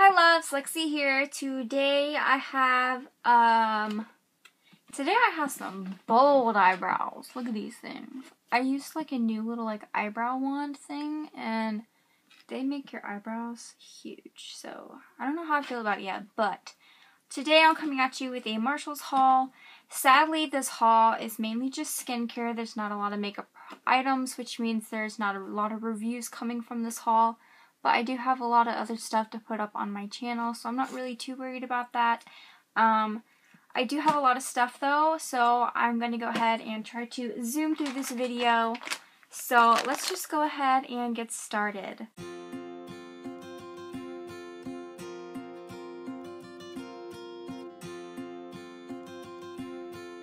Hi loves, Lexi here. Today I have some bold eyebrows. Look at these things. I used like a new little eyebrow wand thing and they make your eyebrows huge. So I don't know how I feel about it yet, but today I'm coming at you with a Marshalls haul. Sadly, this haul is mainly just skincare. There's not a lot of makeup items, which means there's not a lot of reviews coming from this haul. But I do have a lot of other stuff to put up on my channel, so I'm not really too worried about that. I do have a lot of stuff though, so I'm going to go ahead and try to zoom through this video. So let's just go ahead and get started.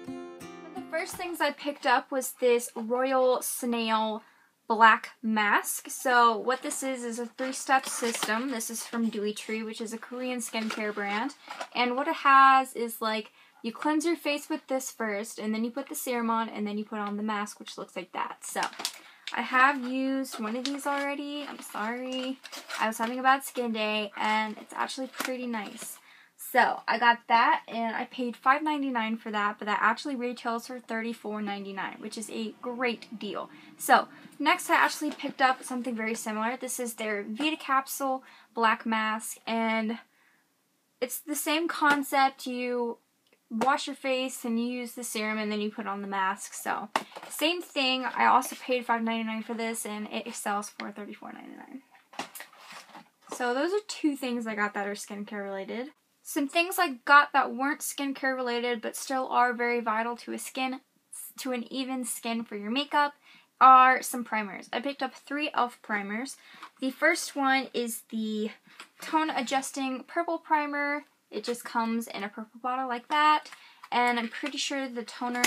One of the first things I picked up was this Royal Snail black mask. So what this is a 3-step system. This is from Dewy Tree, which is a Korean skincare brand. And what it has is you cleanse your face with this first, and then you put the serum on, and then you put on the mask, which looks like that. So I have used one of these already. I'm sorry. I was having a bad skin day, and it's actually pretty nice. So I got that, and I paid $5.99 for that, but that actually retails for $34.99, which is a great deal. So next I actually picked up something very similar. This is their Vita Capsule Black Mask, and it's the same concept. You wash your face, and you use the serum, and then you put on the mask. So same thing. I also paid $5.99 for this, and it sells for $34.99. So those are two things I got that are skincare related. Some things I got that weren't skincare related but still are very vital to an even skin for your makeup are some primers. I picked up 3 e.l.f. primers. The first one is the Tone Adjusting Purple Primer. It just comes in a purple bottle like that. And I'm pretty sure the primer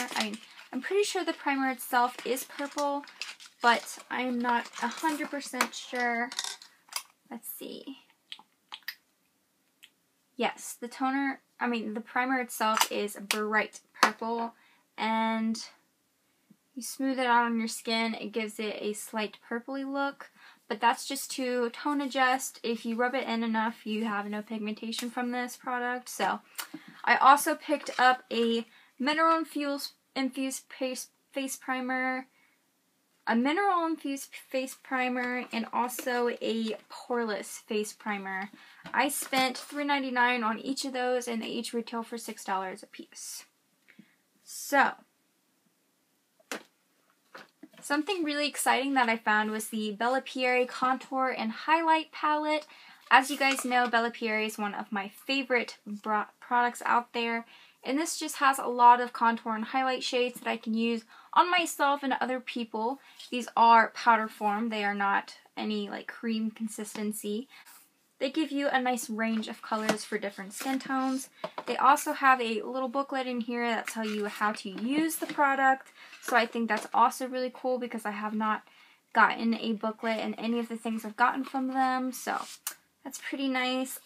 itself is purple, but I'm not 100% sure. Let's see. Yes, the primer itself is bright purple, and you smooth it out on your skin. It gives it a slight purpley look, but that's just to tone adjust. If you rub it in enough, you have no pigmentation from this product. So I also picked up a mineral infused face primer, and also a poreless face primer. I spent $3.99 on each of those, and they each retail for $6 a piece. So, something really exciting that I found was the Bella Pierre Contour and Highlight Palette. As you guys know, Bella Pierre is one of my favorite products out there. And this just has a lot of contour and highlight shades that I can use on myself and other people. These are powder form. They are not any cream consistency. They give you a nice range of colors for different skin tones. They also have a little booklet in here that tells you how to use the product. So I think that's also really cool because I have not gotten a booklet in any of the things I've gotten from them. So that's pretty nice.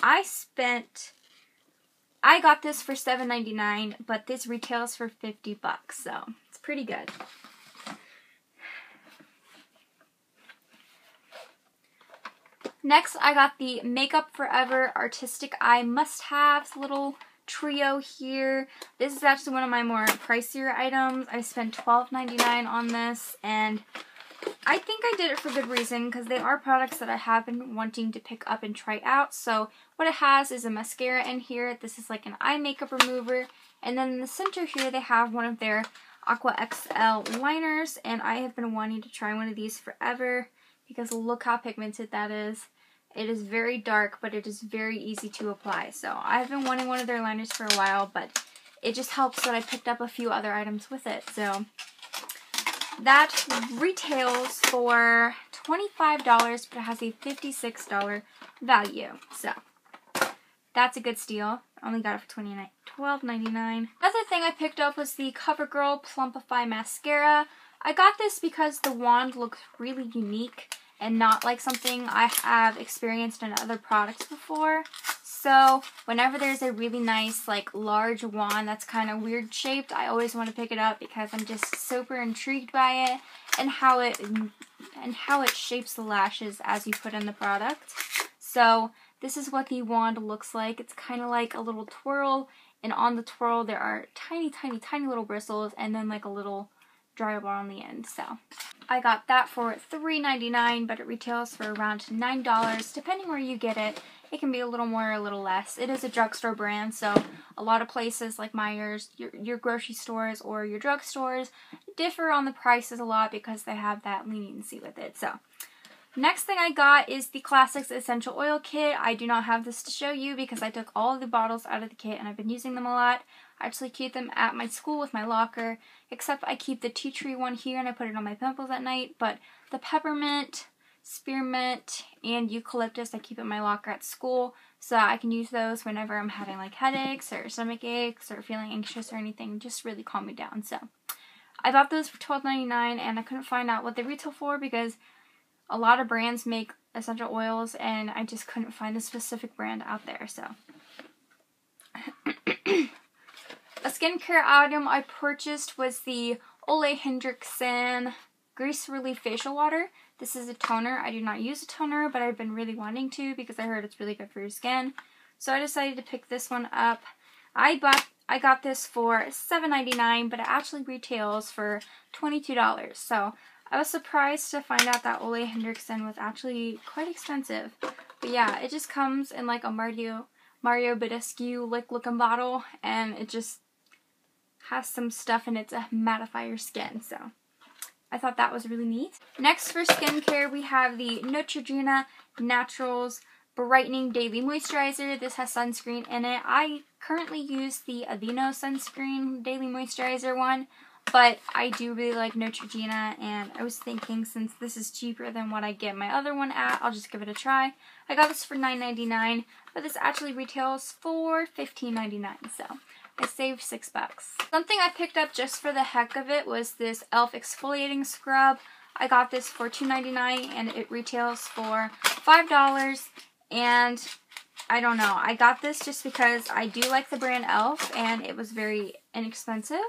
I got this for $7.99, but this retails for $50, so it's pretty good. Next, I got the Makeup Forever Artistic Eye Must-Haves little trio here. This is actually one of my more pricier items. I spent $12.99 on this, and I think I did it for good reason because they are products that I have been wanting to pick up and try out. So what it has is a mascara in here. This is an eye makeup remover. And then in the center here they have one of their Aqua XL liners. And I have been wanting to try one of these forever because look how pigmented that is. It is very dark, but it is very easy to apply. So I've been wanting one of their liners for a while, but it just helps that I picked up a few other items with it. So that retails for $25, but it has a $56 value. So that's a good steal. I only got it for $12.99. Another thing I picked up was the CoverGirl Plumpify Mascara. I got this because the wand looks really unique and not like something I have experienced in other products before. So whenever there's a really nice large wand that's kind of weird shaped, I always want to pick it up because I'm just super intrigued by it and how it shapes the lashes as you put in the product. So this is what the wand looks like. It's kind of like a little twirl, and on the twirl there are tiny, tiny, tiny little bristles, and then like a little dry bar on the end. So I got that for $3.99, but it retails for around $9, depending where you get it. It can be a little more or a little less. It is a drugstore brand, so a lot of places like Meijer's, your grocery stores or your drugstores differ on the prices a lot because they have that leniency with it. So next thing I got is the Classics Essential Oil Kit. I do not have this to show you because I took all of the bottles out of the kit and I've been using them a lot. I actually keep them at my school with my locker, except I keep the tea tree one here and I put it on my pimples at night, but the peppermint, spearmint, and eucalyptus I keep in my locker at school so that I can use those whenever I'm having like headaches or stomach aches or feeling anxious or anything, just really calm me down. So I bought those for $12.99 and I couldn't find out what they retail for because a lot of brands make essential oils and I just couldn't find the specific brand out there. So a skincare item I purchased was the Ole Henriksen Grease Relief Facial Water. This is a toner. I do not use a toner, but I've been really wanting to because I heard it's really good for your skin. So I decided to pick this one up. I got this for $7.99, but it actually retails for $22. So I was surprised to find out that Ole Henriksen was actually quite expensive. But yeah, it just comes in like a Mario Badescu like looking bottle, and it just has some stuff in it to mattify your skin. So I thought that was really neat. Next for skincare, we have the Neutrogena Naturals Brightening Daily Moisturizer. This has sunscreen in it. I currently use the Aveeno Sunscreen Daily Moisturizer one, but I do really like Neutrogena, and I was thinking since this is cheaper than what I get my other one at, I'll just give it a try. I got this for $9.99, but this actually retails for $15.99, so I saved $6. Something I picked up just for the heck of it was this e.l.f. exfoliating scrub. I got this for $2.99 and it retails for $5. And I don't know, I got this just because I do like the brand e.l.f. and it was very inexpensive.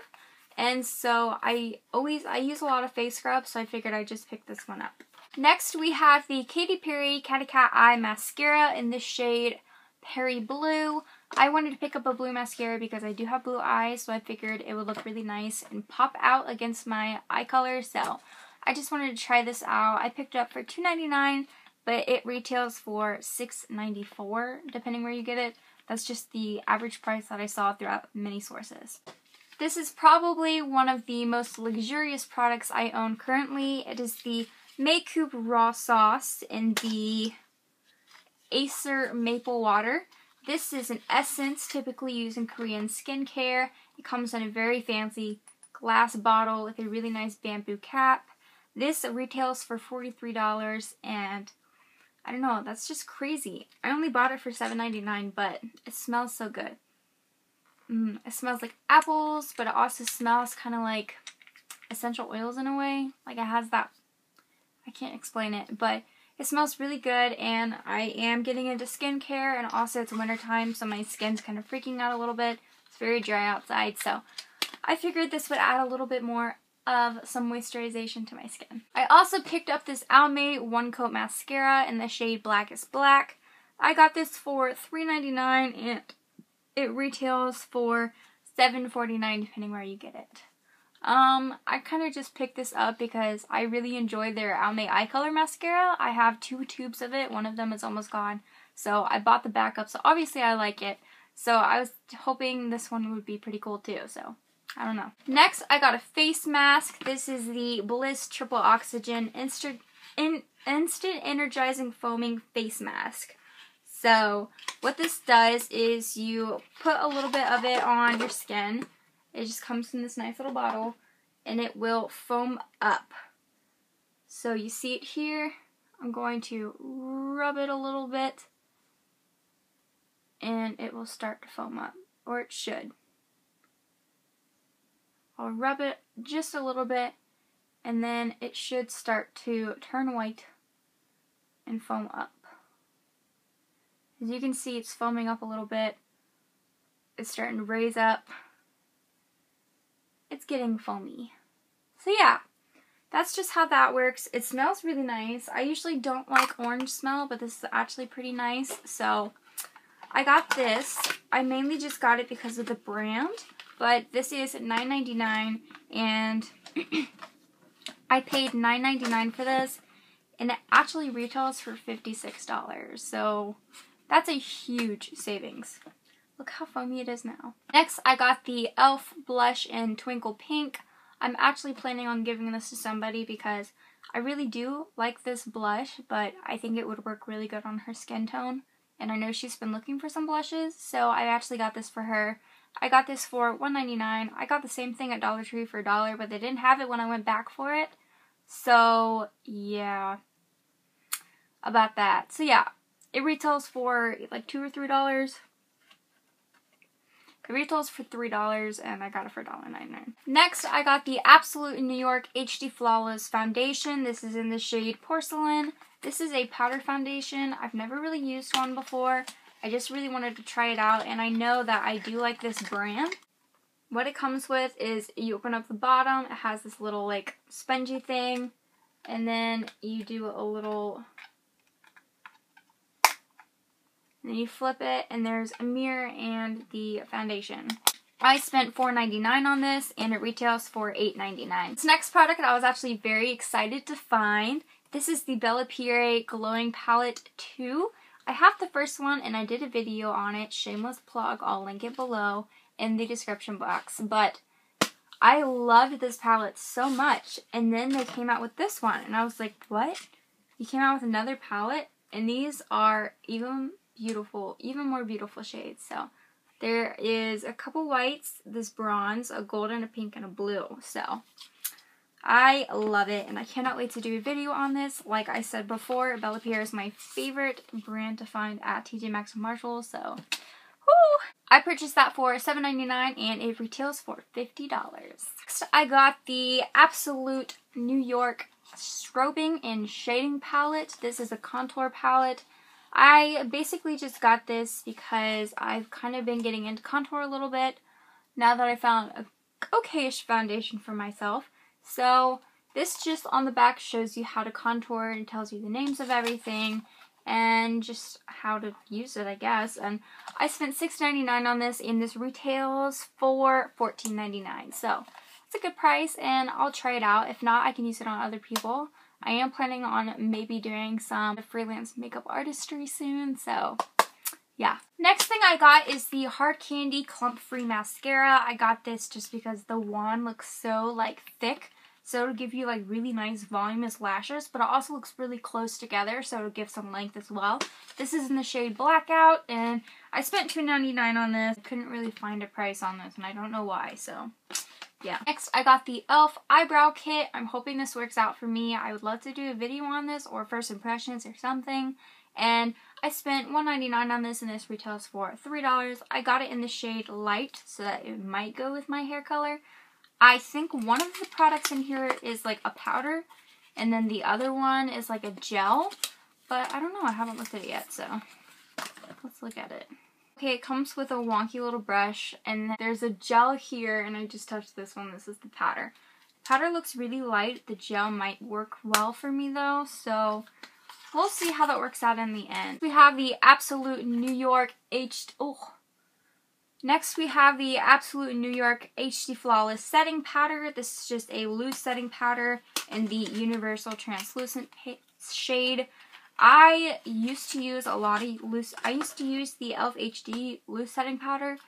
And so I use a lot of face scrubs, so I figured I'd just pick this one up. Next we have the Katy Perry Catty Cat Eye Mascara in the shade Perry Blue. I wanted to pick up a blue mascara because I do have blue eyes, so I figured it would look really nice and pop out against my eye color, so I just wanted to try this out. I picked it up for $2.99, but it retails for $6.94, depending where you get it. That's just the average price that I saw throughout many sources. This is probably one of the most luxurious products I own currently. It is the Makeup Raw Sauce in the Acer Maple Water. This is an essence typically used in Korean skincare. It comes in a very fancy glass bottle with a really nice bamboo cap. This retails for $43, and I don't know, that's just crazy. I only bought it for $7.99, but it smells so good. It smells like apples, but it also smells kind of like essential oils in a way. Like it has that, I can't explain it, but it smells really good, and I am getting into skincare, and also it's wintertime, so my skin's kind of freaking out a little bit. It's very dry outside, so I figured this would add a little bit more of some moisturization to my skin. I also picked up this Almay One Coat Mascara in the shade Blackest Black. I got this for $3.99, and it retails for $7.49 depending where you get it. I kind of just picked this up because I really enjoy their Almay Eye Color Mascara. I have 2 tubes of it. One of them is almost gone. So I bought the backup. So obviously I like it. So I was hoping this one would be pretty cool too. So I don't know. Next, I got a face mask. This is the Bliss Triple Oxygen Instant Energizing Foaming Face Mask. So what this does is you put a little bit of it on your skin. It just comes in this nice little bottle, and it will foam up. So you see it here. I'm going to rub it a little bit, and it will start to foam up, or it should. I'll rub it just a little bit, and then it should start to turn white and foam up. As you can see, it's foaming up a little bit. It's starting to raise up. It's getting foamy. So yeah, that's just how that works. It smells really nice. I usually don't like orange smell, but this is actually pretty nice. So I got this. I mainly just got it because of the brand, but this is $9.99 and I paid $9.99 for this, and it actually retails for $56. So that's a huge savings. Look how foamy it is now. Next, I got the e.l.f. blush in Twinkle Pink. I'm actually planning on giving this to somebody because I really do like this blush, but I think it would work really good on her skin tone. And I know she's been looking for some blushes, so I actually got this for her. I got this for $1.99. I got the same thing at Dollar Tree for $1, but they didn't have it when I went back for it. So, yeah, about that. So, yeah, it retails for like $2 or $3. It retails for $3 and I got it for $1.99. Next, I got the Absolute New York HD Flawless Foundation. This is in the shade Porcelain. This is a powder foundation. I've never really used one before. I just really wanted to try it out, and I know that I do like this brand. What it comes with is you open up the bottom. It has this little like spongy thing, and then you do a little... And then you flip it, and there's a mirror and the foundation. I spent $4.99 on this, and it retails for $8.99. This next product I was actually very excited to find. This is the Bella Pierre Glowing Palette 2. I have the first one, and I did a video on it. Shameless plug. I'll link it below in the description box. But I loved this palette so much, and then they came out with this one, and I was like, what? You came out with another palette? And these are even more beautiful shades. So there is a couple whites, this bronze, a golden, a pink, and a blue. So I love it, and I cannot wait to do a video on this. Like I said before, Bella Pierre is my favorite brand to find at TJ Maxx and Marshalls. So whoo! I purchased that for $7.99 and it retails for $50. Next, I got the Absolute New York Strobing and Shading Palette. This is a contour palette. I basically just got this because I've kind of been getting into contour a little bit now that I found a okayish foundation for myself. So this just on the back shows you how to contour and tells you the names of everything and just how to use it, I guess. And I spent $6.99 on this, and this retails for $14.99. So it's a good price, and I'll try it out. If not, I can use it on other people. I am planning on maybe doing some freelance makeup artistry soon, so yeah. Next thing I got is the Hard Candy Clump Free Mascara. I got this just because the wand looks so like thick, so it'll give you like really nice voluminous lashes, but it also looks really close together, so it'll give some length as well. This is in the shade Blackout, and I spent $2.99 on this. I couldn't really find a price on this, and I don't know why, so yeah. Next, I got the e.l.f. Eyebrow Kit. I'm hoping this works out for me. I would love to do a video on this or first impressions or something. And I spent $1.99 on this, and this retails for $3. I got it in the shade Light, so that it might go with my hair color. I think one of the products in here is like a powder, and then the other one is like a gel. But I don't know. I haven't looked at it yet, so let's look at it. Okay, it comes with a wonky little brush, and there's a gel here, and I just touched this one. This is the powder. The powder looks really light. The gel might work well for me, though, so we'll see how that works out in the end. We have the Absolute New York Next, we have the Absolute New York HD Flawless Setting Powder. This is just a loose setting powder in the Universal Translucent shade. I used to use the e.l.f. HD loose setting powder,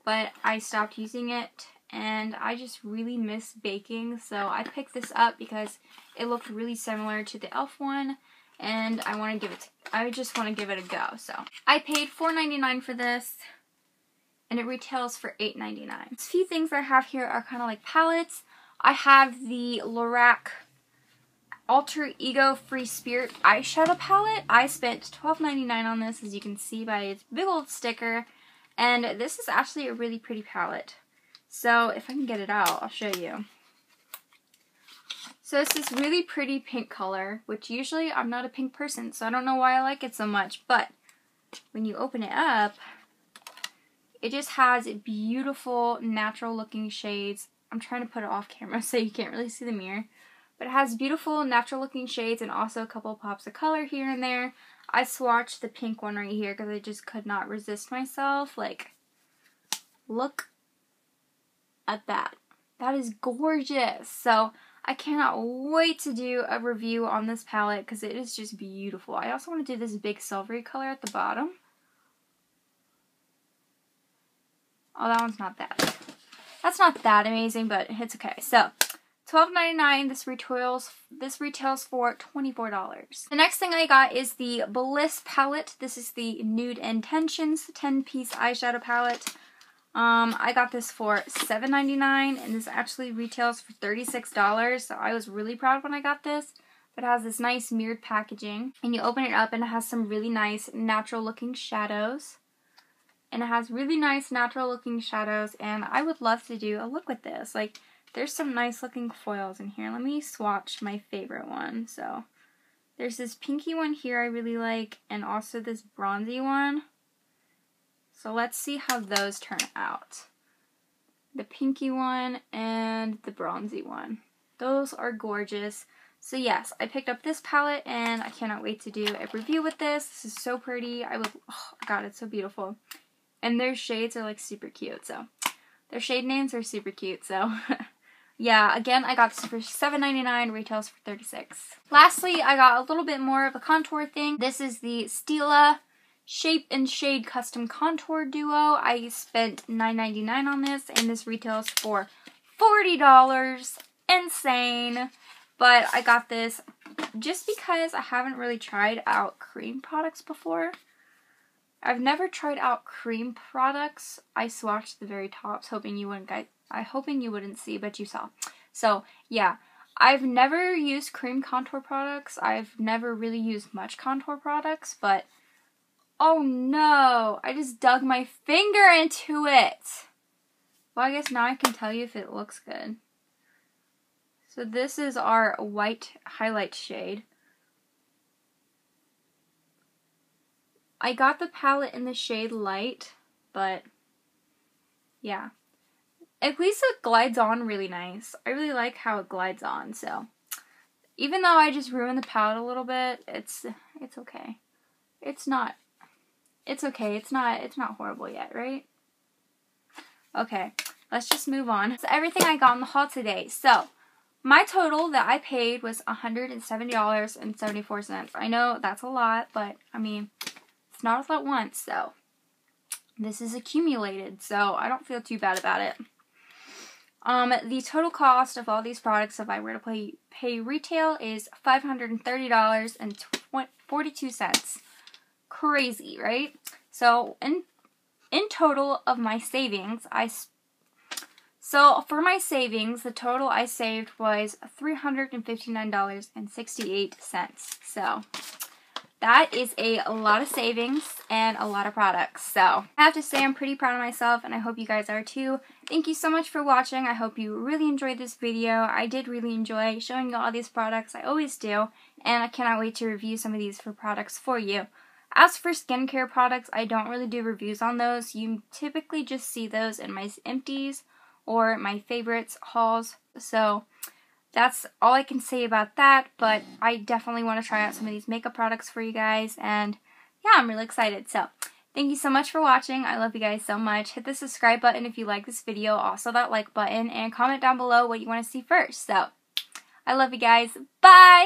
but I stopped using it, and I just really miss baking, so I picked this up because it looked really similar to the e.l.f. one, and I just want to give it a go. So I paid $4.99 for this, and it retails for $8.99. A few things I have here are kind of like palettes. I have the Lorac Alter Ego Free Spirit eyeshadow palette. I spent $12.99 on this, as you can see by its big old sticker, and this is actually a really pretty palette. So if I can get it out, I'll show you. So it's this really pretty pink color, which usually I'm not a pink person, so I don't know why I like it so much, but when you open it up, it just has beautiful natural looking shades. I'm trying to put it off camera so you can't really see the mirror. But it has beautiful natural looking shades and also a couple pops of color here and there. I swatched the pink one right here because I just could not resist myself. Like, look at that. That is gorgeous. So I cannot wait to do a review on this palette because it is just beautiful. I also want to do this big silvery color at the bottom. Oh, that one's not that. That's not that amazing, but it's okay. So $12.99. This retails for $24. The next thing I got is the Bliss palette. This is the Nude Intentions 10-piece eyeshadow palette. I got this for $7.99, and this actually retails for $36. So I was really proud when I got this. It has this nice mirrored packaging, and you open it up, and it has some really nice natural-looking shadows. And it has really nice natural-looking shadows, and I would love to do a look with this. Like, there's some nice looking foils in here. Let me swatch my favorite one. So there's this pinky one here I really like, and also this bronzy one. So let's see how those turn out. The pinky one and the bronzy one. Those are gorgeous. So yes, I picked up this palette and I cannot wait to do a review with this. This is so pretty. Oh god, it's so beautiful. And their shades are like super cute. So their shade names are super cute. So yeah, again, I got this for $7.99, retails for $36. Lastly, I got a little bit more of a contour thing. This is the Stila Shape and Shade Custom Contour Duo. I spent $9.99 on this, and this retails for $40. Insane. But I got this just because I haven't really tried out cream products before. I've never tried out cream products. I swatched the very tops, hoping you wouldn't see, but you saw. So yeah, I've never used cream contour products. I've never really used much contour products, but oh no, I just dug my finger into it. Well, I guess now I can tell you if it looks good. So this is our white highlight shade. I got the palette in the shade light, but yeah. At least it glides on really nice. I really like how it glides on, so even though I just ruined the palette a little bit, it's okay. It's okay. It's not horrible yet, right? Okay, let's just move on. So everything I got in the haul today. So my total that I paid was $170.74. I know that's a lot, but I mean, it's not all at once, so this is accumulated, so I don't feel too bad about it. The total cost of all these products, if I were to pay retail, is $530.42. Crazy, right? So in total of my savings, for my savings, the total I saved was $359.68. So that is a lot of savings and a lot of products. So I have to say I'm pretty proud of myself, and I hope you guys are too. Thank you so much for watching. I hope you really enjoyed this video. I did really enjoy showing you all these products. I always do, and I cannot wait to review some of these products for you. As for skincare products, I don't really do reviews on those. You typically just see those in my empties or my favorites hauls. So that's all I can say about that, but I definitely want to try out some of these makeup products for you guys, and yeah, I'm really excited. So thank you so much for watching. I love you guys so much. Hit the subscribe button if you like this video, also that like button, and comment down below what you want to see first. So I love you guys. Bye!